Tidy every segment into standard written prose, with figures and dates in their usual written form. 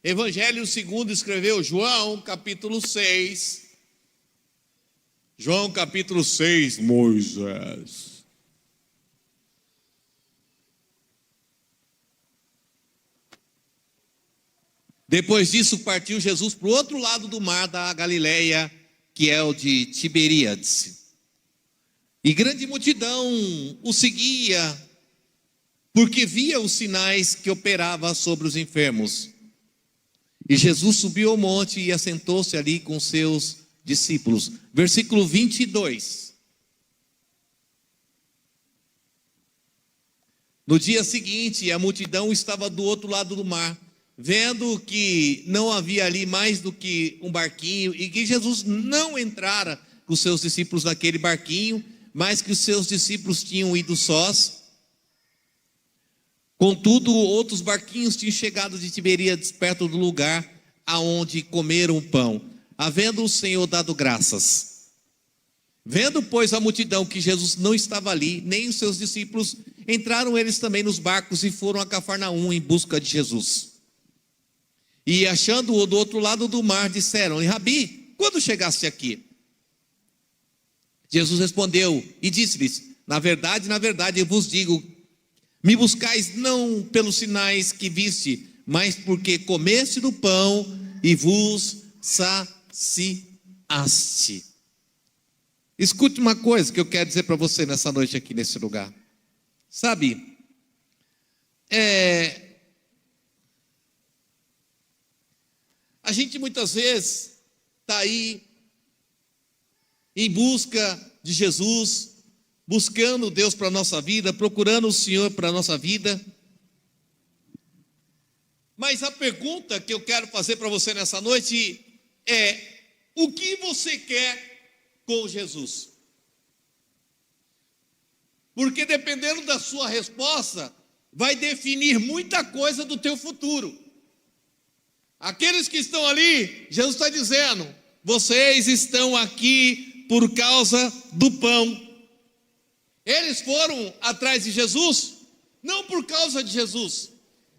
Evangelho segundo escreveu João, capítulo 6. João, capítulo 6, Moisés. Depois disso, partiu Jesus para o outro lado do mar da Galileia, que é o de Tiberíades. E grande multidão o seguia, porque via os sinais que operava sobre os enfermos. E Jesus subiu ao monte e assentou-se ali com seus discípulos. Versículo 22. No dia seguinte, a multidão estava do outro lado do mar, vendo que não havia ali mais do que um barquinho, e que Jesus não entrara com os seus discípulos naquele barquinho, mas que os seus discípulos tinham ido sós. Contudo, outros barquinhos tinham chegado de Tiberíades, perto do lugar aonde comeram o pão, havendo o Senhor dado graças. Vendo, pois, a multidão que Jesus não estava ali, nem os seus discípulos, entraram eles também nos barcos e foram a Cafarnaum em busca de Jesus. E achando-o do outro lado do mar, disseram-lhe: Rabi, quando chegaste aqui? Jesus respondeu e disse-lhes: na verdade, eu vos digo, me buscais não pelos sinais que viste, mas porque comeste do pão e vos saciaste. Escute uma coisa que eu quero dizer para você nessa noite aqui nesse lugar. Sabe, a gente muitas vezes está aí em busca de Jesus, buscando Deus para a nossa vida, procurando o Senhor para a nossa vida. Mas a pergunta que eu quero fazer para você nessa noite é: o que você quer com Jesus? Porque dependendo da sua resposta, vai definir muita coisa do teu futuro. Aqueles que estão ali, Jesus está dizendo: vocês estão aqui por causa do pão. Eles foram atrás de Jesus, não por causa de Jesus,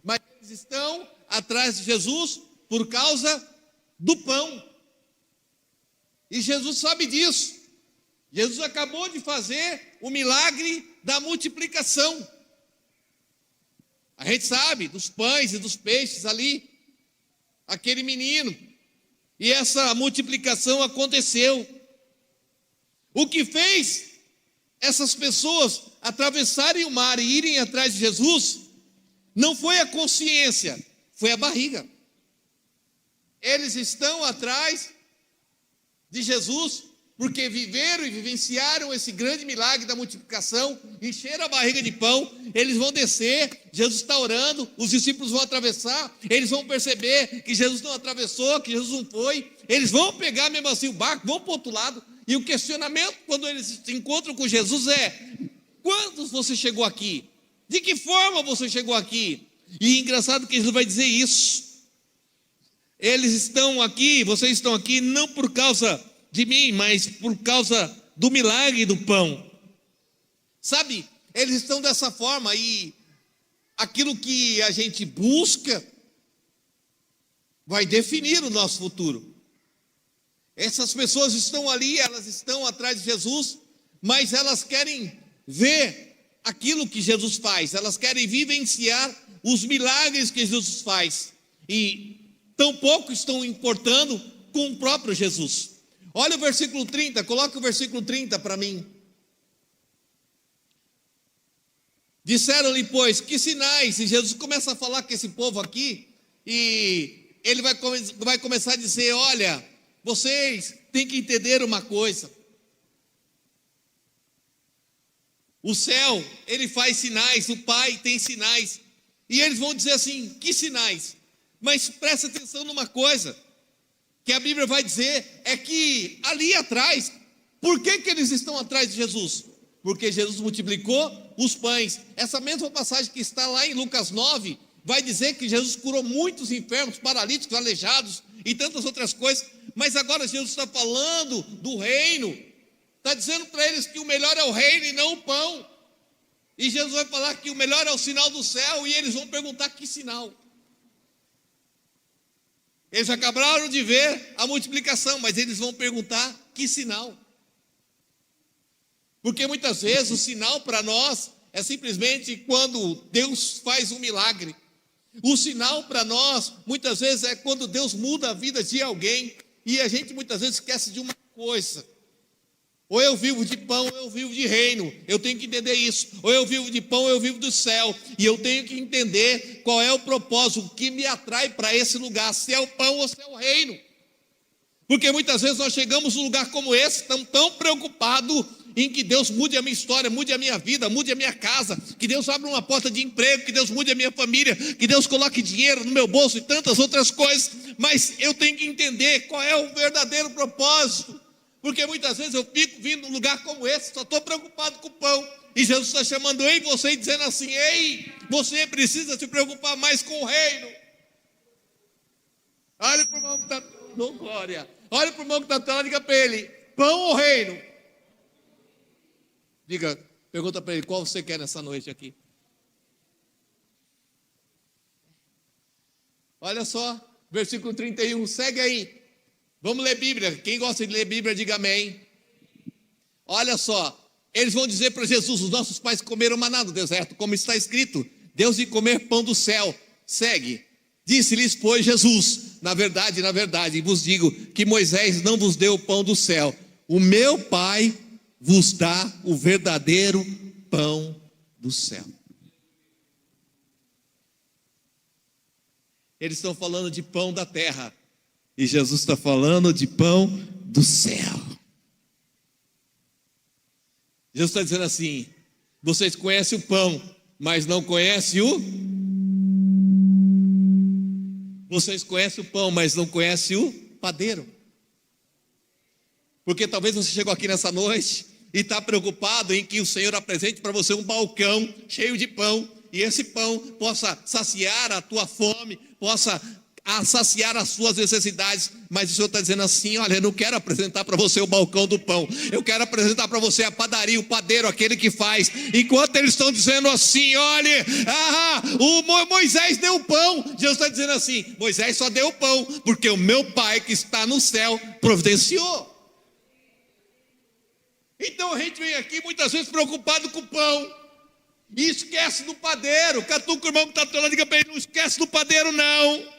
mas eles estão atrás de Jesus por causa do pão. E Jesus sabe disso. Jesus acabou de fazer o milagre da multiplicação. A gente sabe dos pães e dos peixes ali, aquele menino, e essa multiplicação aconteceu. O que fez essas pessoas atravessarem o mar e irem atrás de Jesus não foi a consciência, foi a barriga. Eles estão atrás de Jesus porque viveram e vivenciaram esse grande milagre da multiplicação, encheram a barriga de pão. Eles vão descer, Jesus está orando, os discípulos vão atravessar, eles vão perceber que Jesus não atravessou, que Jesus não foi, eles vão pegar mesmo assim o barco, vão para o outro lado, e o questionamento quando eles se encontram com Jesus é: quando você chegou aqui? De que forma você chegou aqui? E engraçado que Jesus vai dizer isso: eles estão aqui, vocês estão aqui não por causa de mim, mas por causa do milagre do pão. Sabe, eles estão dessa forma, e aquilo que a gente busca vai definir o nosso futuro. Essas pessoas estão ali, elas estão atrás de Jesus, mas elas querem ver aquilo que Jesus faz, elas querem vivenciar os milagres que Jesus faz, e tampouco estão importando com o próprio Jesus. Olha o versículo 30, coloca o versículo 30 para mim. Disseram-lhe, pois, que sinais? E Jesus começa a falar com esse povo aqui, e ele vai começar a dizer: olha, vocês têm que entender uma coisa. O céu, ele faz sinais, o Pai tem sinais. E eles vão dizer assim: que sinais? Mas presta atenção numa coisa que a Bíblia vai dizer, é que ali atrás, por que eles estão atrás de Jesus? Porque Jesus multiplicou os pães. Essa mesma passagem que está lá em Lucas 9, vai dizer que Jesus curou muitos enfermos, paralíticos, aleijados e tantas outras coisas. Mas agora Jesus está falando do reino, está dizendo para eles que o melhor é o reino e não o pão. E Jesus vai falar que o melhor é o sinal do céu, e eles vão perguntar: que sinal? Eles acabaram de ver a multiplicação, mas eles vão perguntar que sinal. Porque muitas vezes o sinal para nós é simplesmente quando Deus faz um milagre. O sinal para nós, muitas vezes, é quando Deus muda a vida de alguém. E a gente muitas vezes esquece de uma coisa. Ou eu vivo de pão, ou eu vivo de reino. Eu tenho que entender isso. Ou eu vivo de pão, ou eu vivo do céu. E eu tenho que entender qual é o propósito, o que me atrai para esse lugar. Se é o pão ou se é o reino. Porque muitas vezes nós chegamos num lugar como esse, estamos tão preocupados em que Deus mude a minha história, mude a minha vida, mude a minha casa, que Deus abra uma porta de emprego, que Deus mude a minha família, que Deus coloque dinheiro no meu bolso e tantas outras coisas. Mas eu tenho que entender qual é o verdadeiro propósito. Porque muitas vezes eu fico vindo num lugar como esse, só estou preocupado com o pão. E Jesus está chamando ei você e dizendo assim: ei, você precisa se preocupar mais com o reino. Olha para o irmão que está... Oh, glória. Olha para o irmão que está atrás e diga para ele: pão ou reino? Diga, pergunta para ele, qual você quer nessa noite aqui? Olha só, versículo 31, segue aí. Vamos ler Bíblia. Quem gosta de ler Bíblia, diga amém. Olha só, eles vão dizer para Jesus: os nossos pais comeram maná no deserto, como está escrito, Deus de comer pão do céu. Segue. Disse-lhes, pois, Jesus: na verdade, vos digo que Moisés não vos deu o pão do céu. O meu Pai vos dá o verdadeiro pão do céu. Eles estão falando de pão da terra. E Jesus está falando de pão do céu. Jesus está dizendo assim: vocês conhecem o pão, mas não conhecem o... Vocês conhecem o pão, mas não conhecem o padeiro. Porque talvez você chegou aqui nessa noite e está preocupado em que o Senhor apresente para você um balcão cheio de pão, e esse pão possa saciar a tua fome, possa saciar as suas necessidades. Mas o Senhor está dizendo assim: olha, eu não quero apresentar para você o balcão do pão, eu quero apresentar para você a padaria, o padeiro, aquele que faz. Enquanto eles estão dizendo assim: olha, o Moisés deu o pão, Jesus está dizendo assim: Moisés só deu o pão porque o meu Pai que está no céu providenciou. Então a gente vem aqui muitas vezes preocupado com o pão e esquece do padeiro. Catuca o irmão que está falando, diga para ele: não esquece do padeiro não.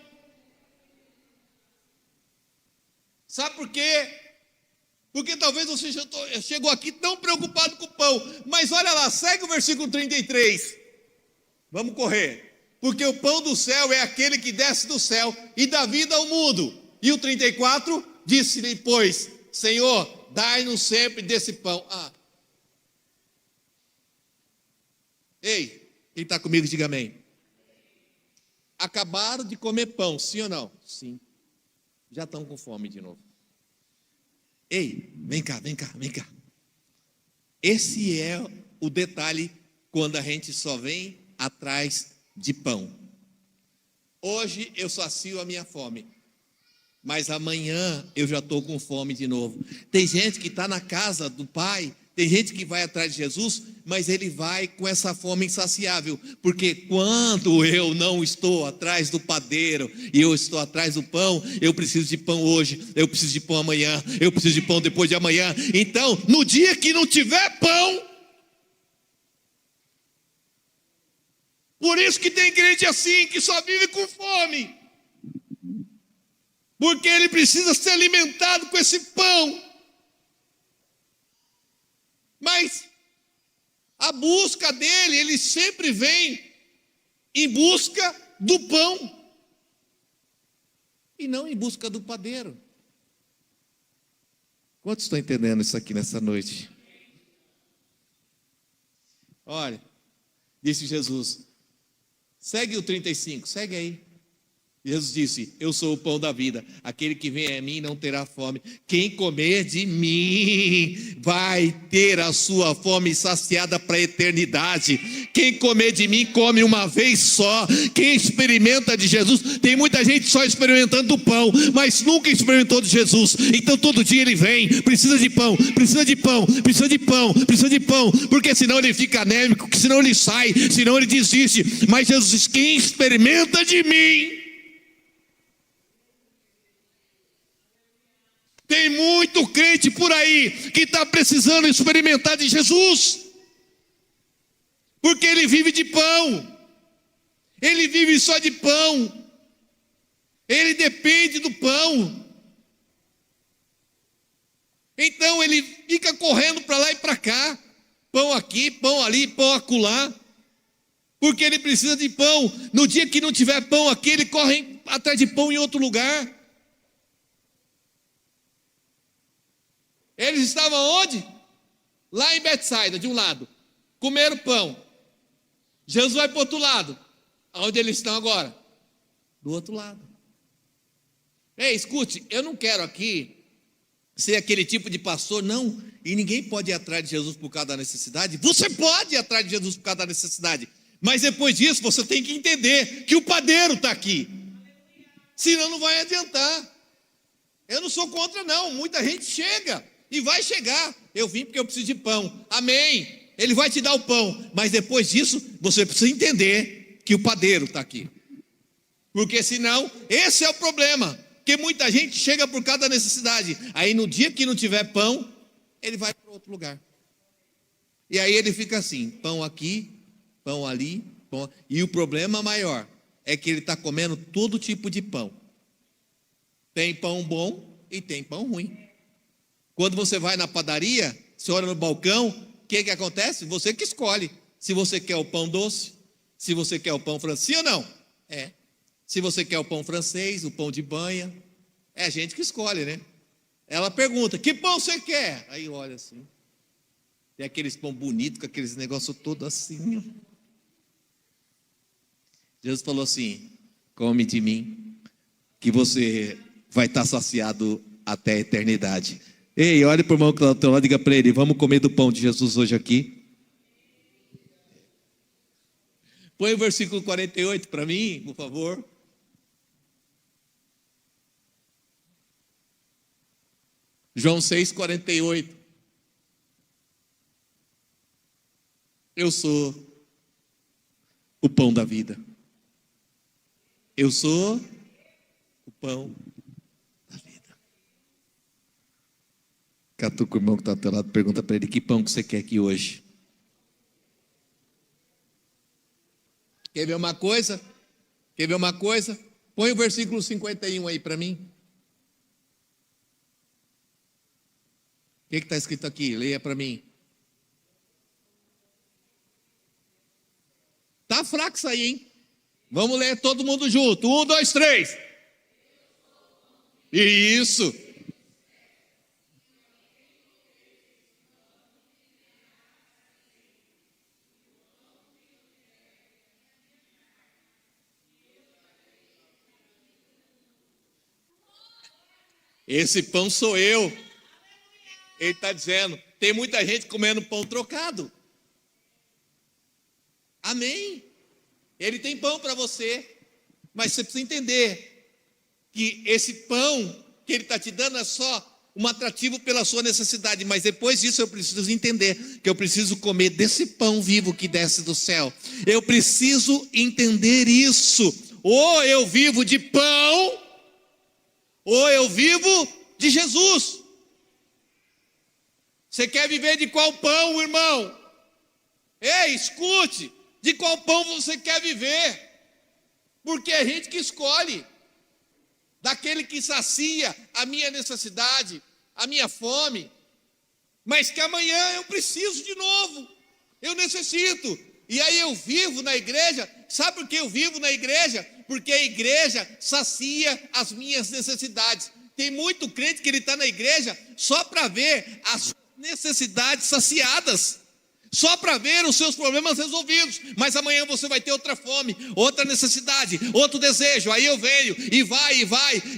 Sabe por quê? Porque talvez você chegou aqui tão preocupado com o pão. Mas olha lá, segue o versículo 33. Vamos correr. Porque o pão do céu é aquele que desce do céu e dá vida ao mundo. E o 34, disse-lhe, pois, Senhor, dai-nos sempre desse pão. Ei, quem está comigo, diga amém. Acabaram de comer pão, sim ou não? Sim. Já estão com fome de novo. Ei, vem cá. Esse é o detalhe quando a gente só vem atrás de pão. Hoje eu sacio a minha fome, mas amanhã eu já estou com fome de novo. Tem gente que está na casa do Pai, tem gente que vai atrás de Jesus, mas ele vai com essa fome insaciável, porque quando eu não estou atrás do padeiro e eu estou atrás do pão, eu preciso de pão hoje, eu preciso de pão amanhã, eu preciso de pão depois de amanhã. Então, no dia que não tiver pão, por isso que tem crente assim, que só vive com fome, porque ele precisa ser alimentado com esse pão. Mas a busca dele, ele sempre vem em busca do pão e não em busca do padeiro. Quantos estão entendendo isso aqui nessa noite? Olha, disse Jesus, segue o 35, segue aí. Jesus disse, eu sou o pão da vida, aquele que vem a mim não terá fome, quem comer de mim vai ter a sua fome saciada para a eternidade. Quem comer de mim come uma vez só. Quem experimenta de Jesus, tem muita gente só experimentando do pão, mas nunca experimentou de Jesus. Então todo dia ele vem, precisa de pão, porque senão ele fica anêmico, senão ele sai, senão ele desiste. Mas Jesus diz, quem experimenta de mim muito crente por aí que está precisando experimentar de Jesus, porque ele vive de pão, ele vive só de pão, ele depende do pão. Então ele fica correndo para lá e para cá, pão aqui, pão ali, pão acolá, porque ele precisa de pão. No dia que não tiver pão aqui, ele corre atrás de pão em outro lugar. Eles estavam onde? Lá em Betsaida, de um lado, comeram pão. Jesus vai para o outro lado. Aonde eles estão agora? Do outro lado. Ei, escute, eu não quero aqui ser aquele tipo de pastor, não, e ninguém pode ir atrás de Jesus por causa da necessidade. Você pode ir atrás de Jesus por causa da necessidade, mas depois disso você tem que entender que o padeiro está aqui, senão não vai adiantar. Eu não sou contra não, muita gente chega e vai chegar, eu vim porque eu preciso de pão, amém, ele vai te dar o pão, mas depois disso você precisa entender que o padeiro está aqui, porque senão, esse é o problema. Porque muita gente chega por causa da necessidade, aí no dia que não tiver pão, ele vai para outro lugar. E aí ele fica assim, pão aqui, pão ali, pão... E o problema maior é que ele está comendo todo tipo de pão. Tem pão bom e tem pão ruim. Quando você vai na padaria, você olha no balcão, o que acontece? Você que escolhe, se você quer o pão doce, se você quer o pão francês ou não. Se você quer o pão francês, o pão de banha, é a gente que escolhe, né? Ela pergunta, que pão você quer? Aí olha assim, tem aqueles pão bonitos, com aqueles negócios todos assim. Jesus falou assim, come de mim, que você vai estar saciado até a eternidade. Ei, olha para o irmão que está do teu lado e diga para ele, vamos comer do pão de Jesus hoje aqui? Põe o versículo 48 para mim, por favor. João 6,48. Eu sou o pão da vida. Eu sou o pão da vida. Catuca o irmão que está do teu lado, pergunta para ele, que pão que você quer aqui hoje? Quer ver uma coisa? Quer ver uma coisa? Põe o versículo 51 aí para mim. O que está escrito aqui? Leia para mim. Está fraco isso aí, hein? Vamos ler todo mundo junto. 1, 2, 3. Isso. Esse pão sou eu. Ele está dizendo, tem muita gente comendo pão trocado. Amém. Ele tem pão para você, mas você precisa entender que esse pão que ele está te dando é só um atrativo pela sua necessidade, mas depois disso eu preciso entender que eu preciso comer desse pão vivo que desce do céu. Eu preciso entender isso. Ou eu vivo de pão, ou eu vivo de Jesus. Você quer viver de qual pão, irmão? Ei, escute, de qual pão você quer viver? Porque é a gente que escolhe, daquele que sacia a minha necessidade, a minha fome, mas que amanhã eu preciso de novo, eu necessito, e aí eu vivo na igreja. Sabe por que eu vivo na igreja? Porque a igreja sacia as minhas necessidades. Tem muito crente que ele está na igreja só para ver as necessidades saciadas, só para ver os seus problemas resolvidos, mas amanhã você vai ter outra fome, outra necessidade, outro desejo, aí eu venho, e vai,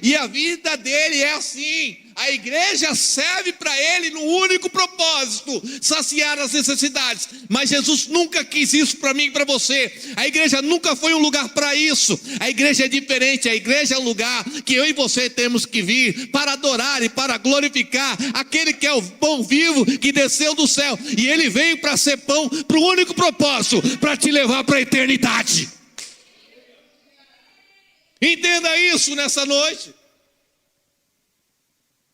e a vida dele é assim. A igreja serve para ele no único propósito, saciar as necessidades, mas Jesus nunca quis isso para mim e para você. A igreja nunca foi um lugar para isso. A igreja é diferente. A igreja é um lugar que eu e você temos que vir para adorar e para glorificar aquele que é o pão vivo que desceu do céu, e ele veio para ser pão para o único propósito, para te levar para a eternidade. Entenda isso nessa noite.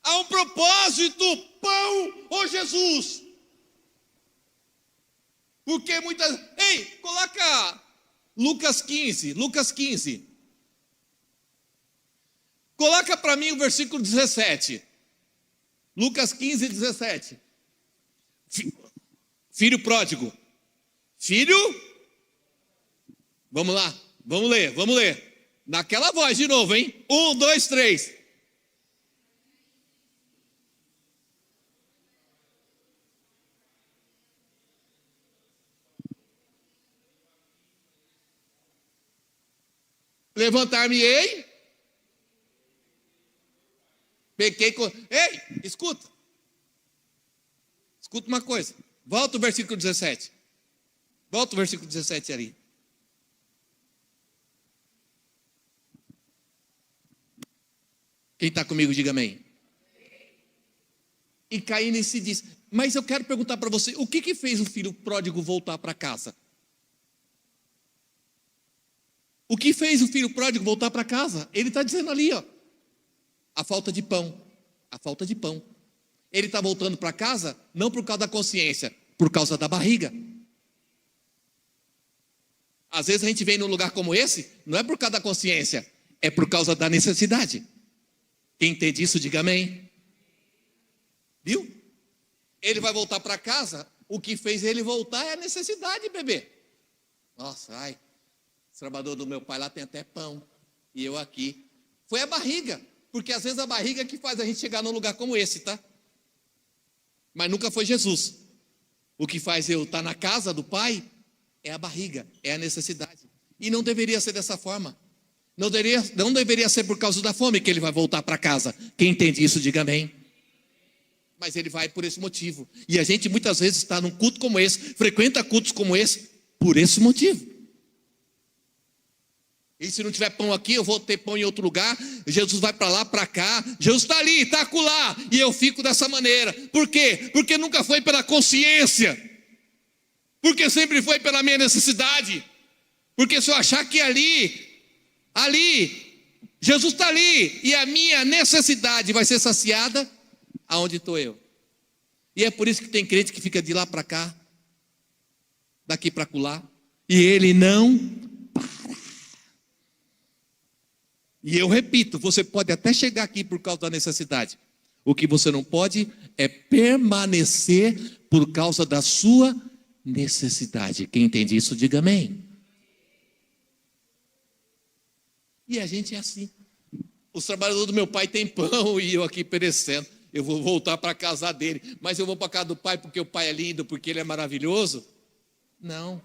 Há um propósito, pão ou Jesus. Porque muitas... Ei, coloca Lucas 15. Coloca para mim o versículo 17. Lucas 15, 17. Filho pródigo. Filho? Vamos lá, vamos ler. Naquela voz de novo, hein? 1, 2, 3. Levantar-me-ei. Pequei com... Ei, escuta. Escuta uma coisa. Volta o versículo 17. Volta o versículo 17 ali. Quem está comigo, diga amém. E Caim se diz, mas eu quero perguntar para você, o que fez o filho pródigo voltar para casa? O que fez o filho pródigo voltar para casa? Ele está dizendo ali, ó, a falta de pão. A falta de pão. Ele está voltando para casa, não por causa da consciência, por causa da barriga. Às vezes a gente vem num lugar como esse, não é por causa da consciência, é por causa da necessidade. Quem entende isso, diga amém. Viu? Ele vai voltar para casa, o que fez ele voltar é a necessidade, bebê. Nossa, ai, o trabalhador do meu pai lá tem até pão, e eu aqui. Foi a barriga, porque às vezes a barriga é que faz a gente chegar num lugar como esse, tá? Mas nunca foi Jesus. O que faz eu estar na casa do pai é a barriga, é a necessidade. E não deveria ser dessa forma. Não deveria ser por causa da fome que ele vai voltar para casa. Quem entende isso, diga amém. Mas ele vai por esse motivo. E a gente muitas vezes está num culto como esse, frequenta cultos como esse, por esse motivo. E se não tiver pão aqui, eu vou ter pão em outro lugar. Jesus vai para lá, para cá. Jesus está ali, está acolá. E eu fico dessa maneira. Por quê? Porque nunca foi pela consciência. Porque sempre foi pela minha necessidade. Porque se eu achar que ali, Jesus está ali. E a minha necessidade vai ser saciada, aonde estou eu? E é por isso que tem crente que fica de lá para cá, daqui para acolá. E ele não para. E eu repito, você pode até chegar aqui por causa da necessidade. O que você não pode é permanecer por causa da sua necessidade. Quem entende isso, diga amém. E a gente é assim. Os trabalhadores do meu pai têm pão e eu aqui perecendo. Eu vou voltar para a casa dele. Mas eu vou para a casa do pai porque o pai é lindo, porque ele é maravilhoso? Não.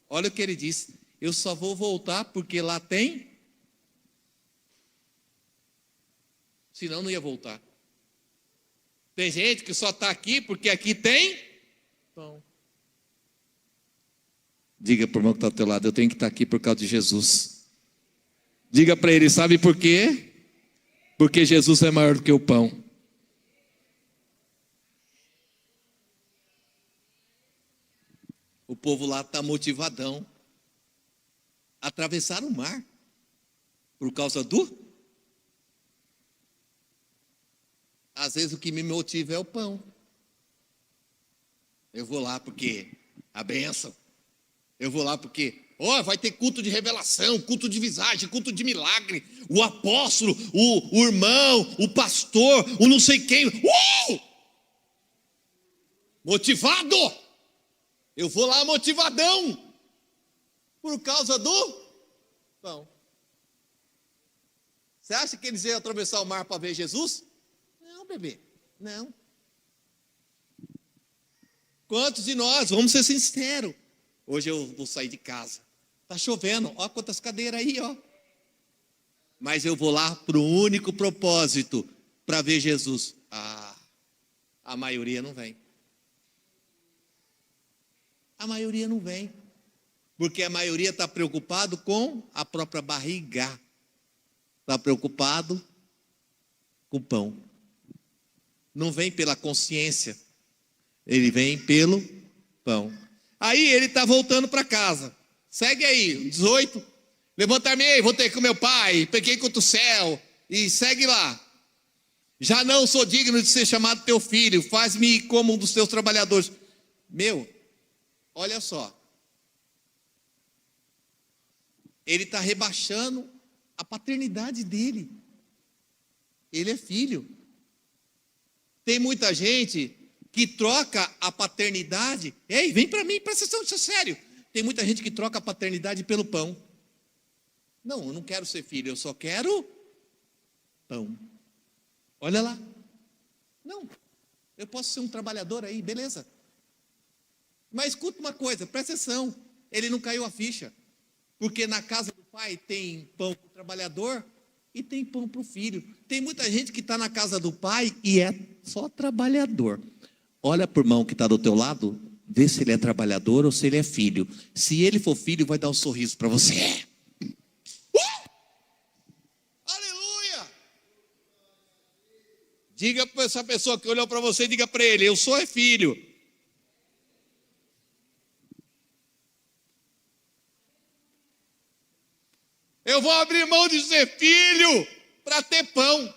Olha o que ele disse. Eu só vou voltar porque lá tem... Senão não ia voltar. Tem gente que só está aqui porque aqui tem pão. Diga para o irmão que está ao teu lado, eu tenho que estar aqui por causa de Jesus. Diga para ele, sabe por quê? Porque Jesus é maior do que o pão. O povo lá está motivadão. Atravessaram o mar. Por causa do... Às vezes o que me motiva é o pão. Eu vou lá porque a bênção. Eu vou lá porque, vai ter culto de revelação, culto de visagem, culto de milagre. O apóstolo, o irmão, o pastor, o não sei quem. Motivado. Eu vou lá motivadão. Por causa do pão. Você acha que eles iam atravessar o mar para ver Jesus? Não, bebê, não. Quantos de nós, vamos ser sinceros, hoje eu vou sair de casa, está chovendo, olha quantas cadeiras aí, ó. Mas eu vou lá para o único propósito, para ver Jesus. A maioria não vem. A maioria não vem, porque a maioria está preocupado com a própria barriga, está preocupado com o pão. Não vem pela consciência, ele vem pelo pão. Aí ele está voltando para casa. Segue aí, 18. Levantar-me, vou ter com meu pai, peguei contra o céu. E segue lá. Já não sou digno de ser chamado teu filho, faz-me como um dos teus trabalhadores. Meu, olha só. Ele está rebaixando a paternidade dele. Ele é filho. Tem muita gente que troca a paternidade. Ei, vem para mim, presta atenção, isso é sério. Tem muita gente que troca a paternidade pelo pão. Não, eu não quero ser filho, eu só quero pão. Olha lá. Não, eu posso ser um trabalhador aí, beleza. Mas escuta uma coisa, presta atenção. Ele não caiu a ficha. Porque na casa do pai tem pão para o trabalhador e tem pão para o filho. Tem muita gente que está na casa do pai e é só trabalhador. Olha para o irmão que está do teu lado, vê se ele é trabalhador ou se ele é filho. Se ele for filho, vai dar um sorriso para você. Aleluia! Diga para essa pessoa que olhou para você, diga para ele, eu sou filho. Eu vou abrir mão de ser filho para ter pão.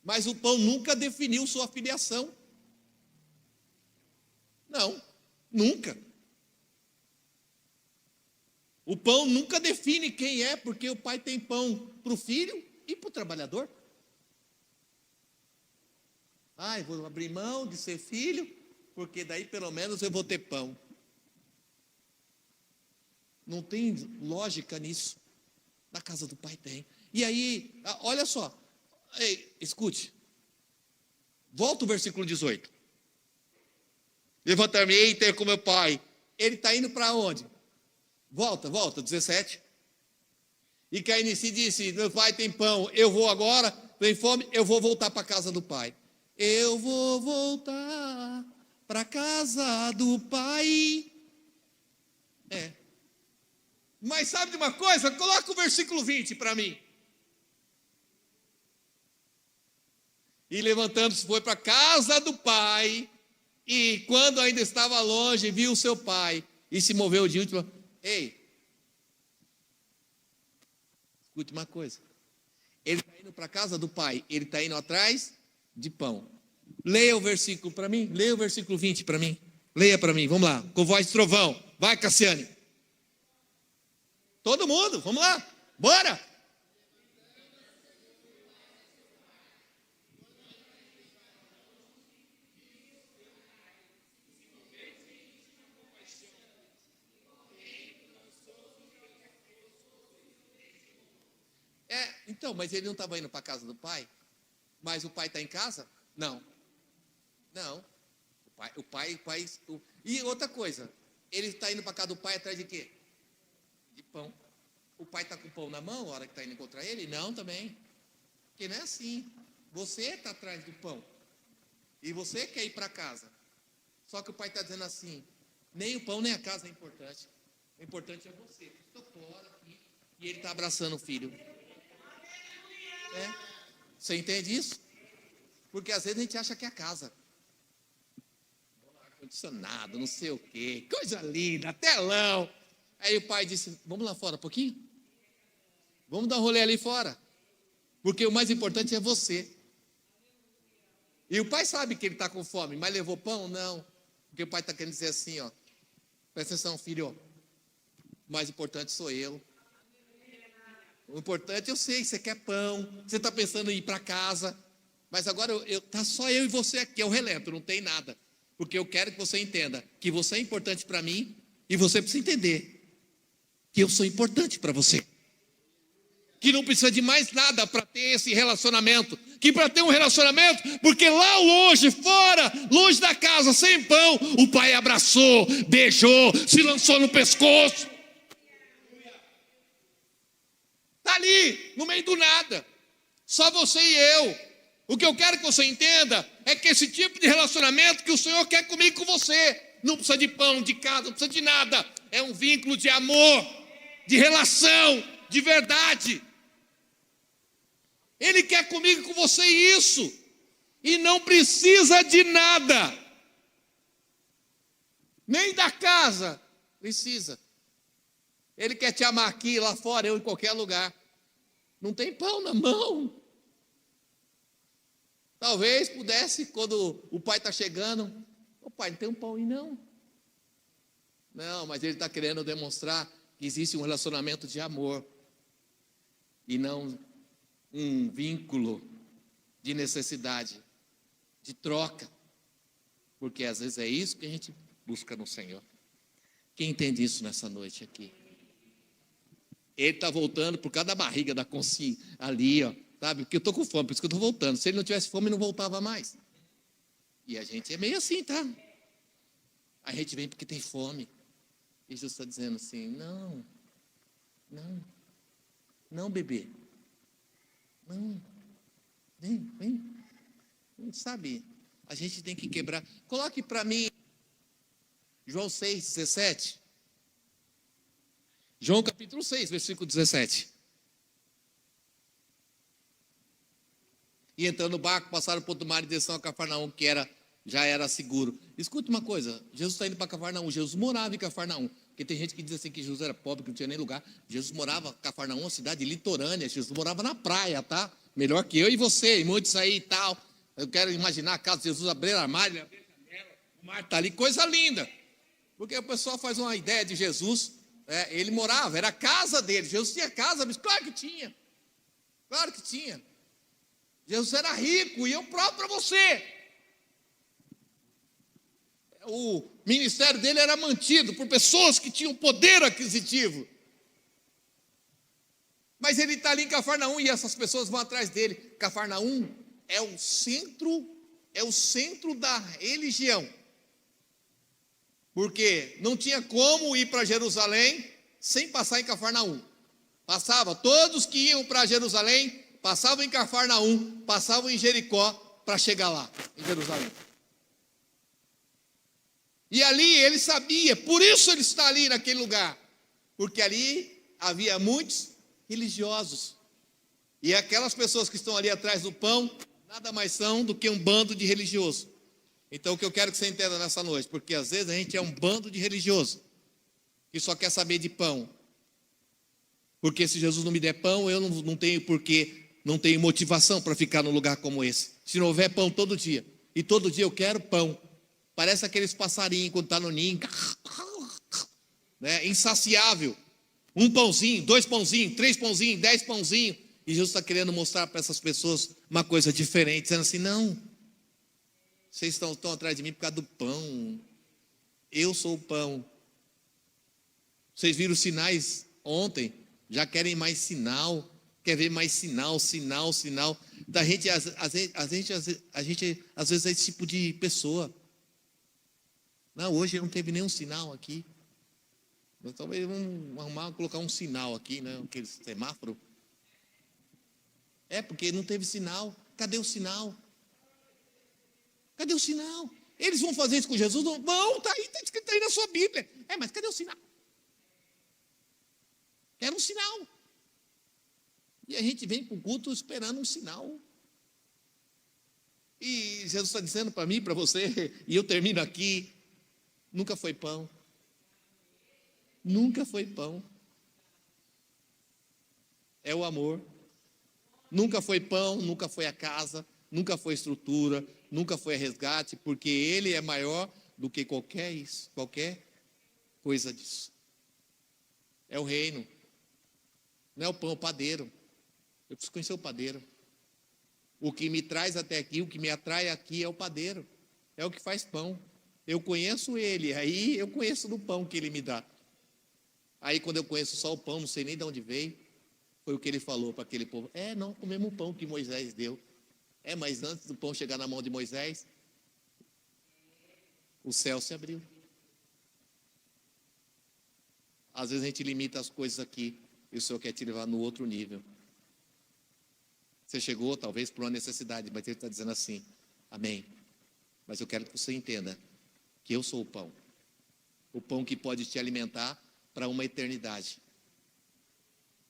Mas o pão nunca definiu sua filiação. Não, nunca. O pão nunca define quem é, porque o pai tem pão para o filho e para o trabalhador. Eu vou abrir mão de ser filho, porque daí pelo menos eu vou ter pão. Não tem lógica nisso. Na casa do pai tem. E aí, olha só. Ei, escute. Volta o versículo 18. Levantar-me-ei e ter com meu pai. Ele está indo para onde? Volta, 17. E Caim em si disse, meu pai tem pão, eu vou agora, tem fome, eu vou voltar para a casa do pai. Eu vou voltar para a casa do pai. Mas sabe de uma coisa? Coloca o versículo 20 para mim. E levantando-se foi para a casa do pai, e quando ainda estava longe, viu o seu pai, e se moveu de último. Ei, escute uma coisa. Ele está indo para a casa do pai, ele está indo atrás de pão. Leia o versículo para mim, leia o versículo 20 para mim. Leia para mim, vamos lá, com voz de trovão. Vai, Cassiane. Todo mundo, vamos lá, bora! Então, mas ele não estava indo para a casa do pai? Mas o pai está em casa? Não. O pai. E outra coisa, ele está indo para a casa do pai atrás de quê? De pão. O pai está com o pão na mão, a hora que está indo encontrar ele? Não, também. Porque não é assim. Você está atrás do pão. E você quer ir para casa. Só que o pai está dizendo assim, nem o pão nem a casa é importante. O importante é você. Estou fora aqui. E ele está abraçando o filho. Você entende isso? Porque às vezes a gente acha que é a casa. Ar-condicionado, não sei o quê. Coisa linda, telão. Aí o pai disse, vamos lá fora um pouquinho? Vamos dar um rolê ali fora. Porque o mais importante é você. E o pai sabe que ele está com fome, mas levou pão? Não. Porque o pai está querendo dizer assim, ó. Presta atenção, filho. O mais importante sou eu. O importante, eu sei, você quer pão. Você está pensando em ir para casa. Mas agora tá só eu e você aqui, é o relento, não tem nada. Porque eu quero que você entenda que você é importante para mim. E você precisa entender que eu sou importante para você. Que não precisa de mais nada para ter esse relacionamento. Que para ter um relacionamento, porque lá longe, fora, longe da casa, sem pão, o pai abraçou, beijou, se lançou no pescoço. Está ali, no meio do nada. Só você e eu. O que eu quero que você entenda é que esse tipo de relacionamento que o Senhor quer comigo e com você, não precisa de pão, de casa, não precisa de nada. É um vínculo de amor, de relação, de verdade. Ele quer comigo e com você isso. E não precisa de nada. Nem da casa precisa. Ele quer te amar aqui, lá fora, eu em qualquer lugar. Não tem pão na mão. Talvez pudesse, quando o pai está chegando, o pai não tem um pão aí não. Não, mas ele está querendo demonstrar que existe um relacionamento de amor e não um vínculo de necessidade, de troca, porque às vezes é isso que a gente busca no Senhor. Quem entende isso nessa noite aqui? Ele está voltando por causa da barriga da consciência ali, ó, sabe? Porque eu estou com fome, por isso que eu estou voltando. Se ele não tivesse fome, não voltava mais. E a gente é meio assim, tá? A gente vem porque tem fome. E Jesus está dizendo assim: não, bebê, não, vem, sabe? A gente tem que quebrar. Coloque para mim João 6,17. João capítulo 6, versículo 17. E entrando no barco, passaram por outro mar e desceram a Cafarnaum, que já era seguro. Escuta uma coisa, Jesus está indo para Cafarnaum. Jesus morava em Cafarnaum. Porque tem gente que diz assim que Jesus era pobre, que não tinha nem lugar. Jesus morava em Cafarnaum, uma cidade litorânea. Jesus morava na praia, tá? Melhor que eu e você, e muitos aí e tal. Eu quero imaginar a casa de Jesus abrir armário, ele abrir a janela, o mar está ali, coisa linda. Porque o pessoal faz uma ideia de Jesus, ele morava, era a casa dele. Jesus tinha casa, mas claro que tinha. Claro que tinha. Jesus era rico, e eu provo para você. O ministério dele era mantido por pessoas que tinham poder aquisitivo. Mas ele está ali em Cafarnaum e essas pessoas vão atrás dele. Cafarnaum é o centro da religião. Porque não tinha como ir para Jerusalém sem passar em Cafarnaum. Todos que iam para Jerusalém, passavam em Cafarnaum, passavam em Jericó para chegar lá, em Jerusalém. E ali ele sabia, por isso ele está ali naquele lugar, porque ali havia muitos religiosos. E aquelas pessoas que estão ali atrás do pão, nada mais são do que um bando de religiosos. Então o que eu quero que você entenda nessa noite, porque às vezes a gente é um bando de religiosos, que só quer saber de pão. Porque se Jesus não me der pão, eu não tenho porquê, não tenho motivação para ficar num lugar como esse. Se não houver pão todo dia, e todo dia eu quero pão. Parece aqueles passarinhos quando está no ninho, né? Insaciável. Um pãozinho, 2 pãozinhos, 3 pãozinhos, 10 pãozinhos. E Jesus está querendo mostrar para essas pessoas uma coisa diferente, dizendo assim: não, vocês estão atrás de mim por causa do pão. Eu sou o pão. Vocês viram os sinais ontem? Já querem mais sinal. Quer ver mais sinal. Da gente, a gente às vezes é esse tipo de pessoa. Não, hoje não teve nenhum sinal aqui. Mas talvez vamos colocar um sinal aqui, né? Aquele semáforo. Porque não teve sinal. Cadê o sinal? Cadê o sinal? Eles vão fazer isso com Jesus? Não vão, está aí, está escrito aí na sua Bíblia. Mas cadê o sinal? Era um sinal. E a gente vem para o culto esperando um sinal. E Jesus está dizendo para mim, para você, e eu termino aqui: nunca foi pão. Nunca foi pão. É o amor. Nunca foi pão, nunca foi a casa, nunca foi estrutura, nunca foi resgate, porque Ele é maior do que qualquer coisa disso. É o reino. Não é o pão, é o padeiro. Eu preciso conhecer o padeiro. O que me traz até aqui, o que me atrai aqui é o padeiro. É o que faz pão. Eu conheço ele, aí eu conheço do pão que ele me dá. Aí quando eu conheço só o pão, não sei nem de onde veio, foi o que ele falou para aquele povo: não comemos o pão que Moisés deu. Mas antes do pão chegar na mão de Moisés, o céu se abriu. Às vezes a gente limita as coisas aqui, e o Senhor quer te levar no outro nível. Você chegou talvez por uma necessidade, mas Ele está dizendo assim: amém. Mas eu quero que você entenda que eu sou o pão que pode te alimentar para uma eternidade,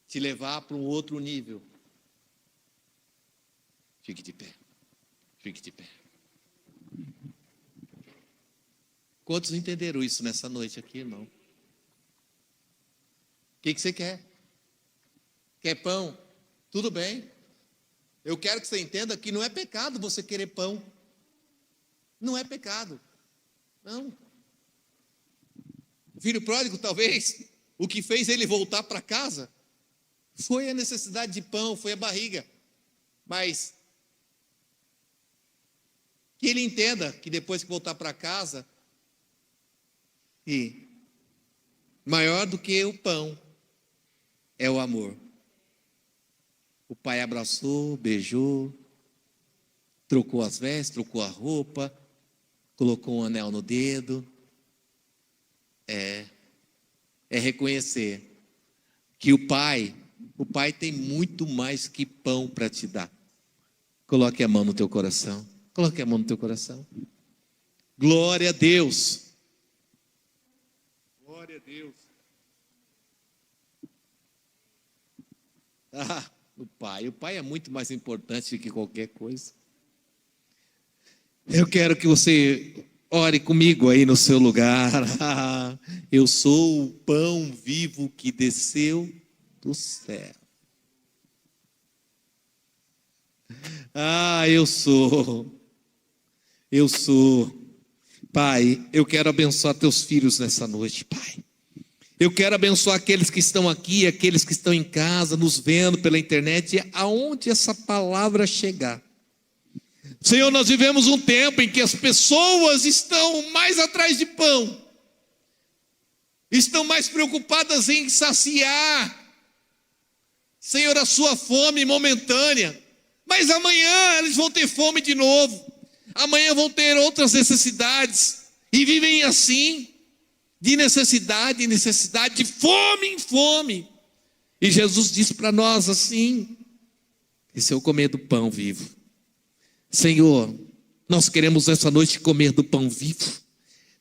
te levar para um outro nível. Fique de pé, fique de pé. Quantos entenderam isso nessa noite aqui, irmão? O que você quer? Quer pão? Tudo bem. Eu quero que você entenda que não é pecado você querer pão. Não é pecado. Não. O filho pródigo, talvez, o que fez ele voltar para casa foi a necessidade de pão, foi a barriga. Mas que ele entenda que depois que voltar para casa, e maior do que o pão é o amor. O pai abraçou, beijou, trocou as vestes, trocou a roupa, colocou um anel no dedo. É reconhecer que o pai tem muito mais que pão para te dar. Coloque a mão no teu coração. Coloque a mão no teu coração. Glória a Deus. Glória a Deus. O pai é muito mais importante do que qualquer coisa. Eu quero que você ore comigo aí no seu lugar. Eu sou o pão vivo que desceu do céu. Eu sou. Pai, eu quero abençoar teus filhos nessa noite, Pai. Eu quero abençoar aqueles que estão aqui, aqueles que estão em casa, nos vendo pela internet, aonde essa palavra chegar. Senhor, nós vivemos um tempo em que as pessoas estão mais atrás de pão, estão mais preocupadas em saciar, Senhor, a sua fome momentânea, mas amanhã eles vão ter fome de novo, amanhã vão ter outras necessidades, e vivem assim, de necessidade em necessidade, de fome em fome. E Jesus diz para nós assim: e se eu comer do pão vivo, Senhor, nós queremos nessa noite comer do pão vivo.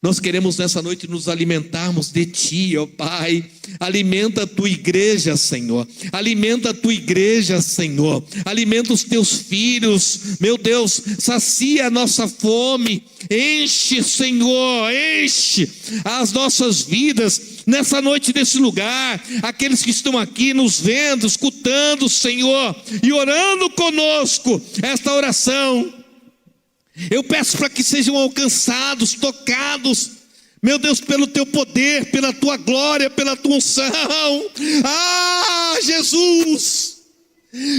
Nós queremos nessa noite nos alimentarmos de Ti, ó Pai. Alimenta a Tua igreja, Senhor. Alimenta a Tua igreja, Senhor. Alimenta os Teus filhos. Meu Deus, sacia a nossa fome. Enche, Senhor, enche as nossas vidas nessa noite desse lugar. Aqueles que estão aqui nos vendo, escutando, Senhor, e orando conosco esta oração. Eu peço para que sejam alcançados, tocados, meu Deus, pelo Teu poder, pela Tua glória, pela Tua unção. Jesus,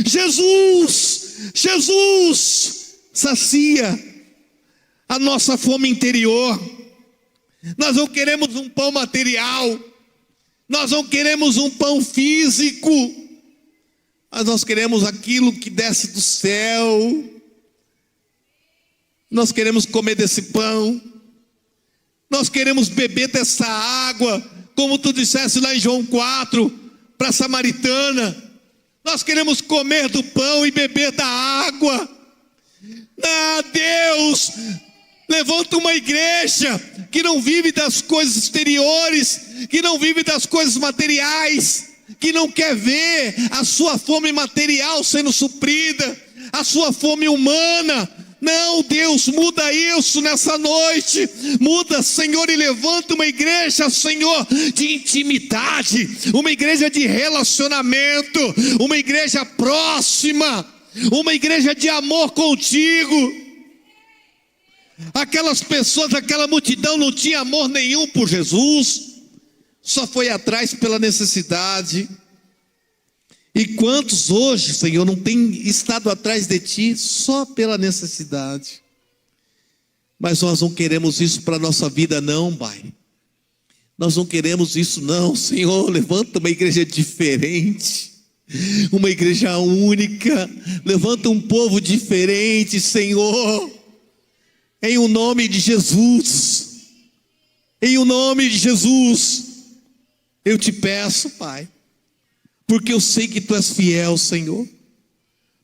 Jesus, Jesus, sacia a nossa fome interior. Nós não queremos um pão material, nós não queremos um pão físico, mas nós queremos aquilo que desce do céu. Nós queremos comer desse pão, nós queremos beber dessa água, como tu disseste lá em João 4, para a samaritana. Nós queremos comer do pão e beber da água. Deus, levanta uma igreja que não vive das coisas exteriores, que não vive das coisas materiais, que não quer ver a sua fome material sendo suprida, a sua fome humana. Não, Deus, muda isso nessa noite. Muda, Senhor, e levanta uma igreja, Senhor, de intimidade, uma igreja de relacionamento, uma igreja próxima, uma igreja de amor contigo. Aquelas pessoas, aquela multidão não tinha amor nenhum por Jesus, só foi atrás pela necessidade. E quantos hoje, Senhor, não têm estado atrás de Ti só pela necessidade? Mas nós não queremos isso para a nossa vida não, Pai. Nós não queremos isso não, Senhor. Levanta uma igreja diferente, uma igreja única. Levanta um povo diferente, Senhor, em o nome de Jesus. Em o nome de Jesus, eu te peço, Pai, porque eu sei que Tu és fiel, Senhor,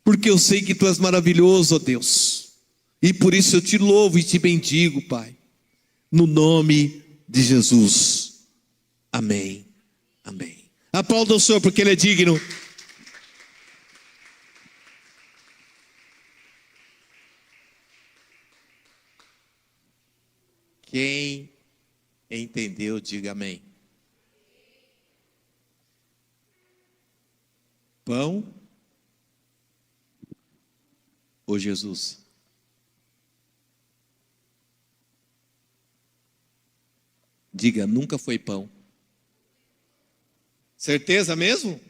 porque eu sei que Tu és maravilhoso, ó Deus, e por isso eu te louvo e te bendigo, Pai, no nome de Jesus, amém, amém. Aplauda o Senhor porque Ele é digno. Quem entendeu, diga amém. Pão ou Jesus? Diga, nunca foi pão. Certeza mesmo?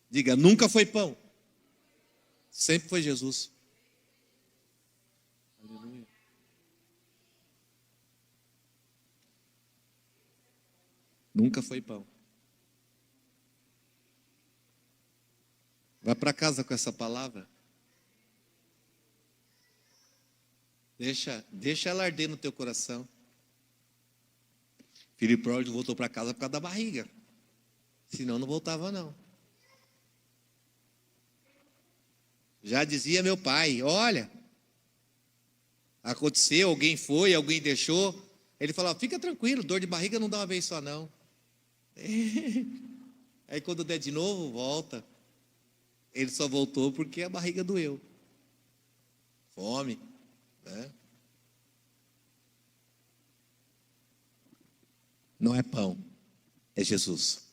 Diga, nunca foi pão. Sempre foi Jesus. Aleluia. Nunca foi pão. Vai para casa com essa palavra. Deixa ela arder no teu coração. Filho pródigo voltou para casa por causa da barriga. Senão não voltava não. Já dizia meu pai, olha, aconteceu, alguém foi, alguém deixou. Ele falava, fica tranquilo, dor de barriga não dá uma vez só não. Aí quando der de novo, volta. Ele só voltou porque a barriga doeu. Fome, né? Não é pão, é Jesus.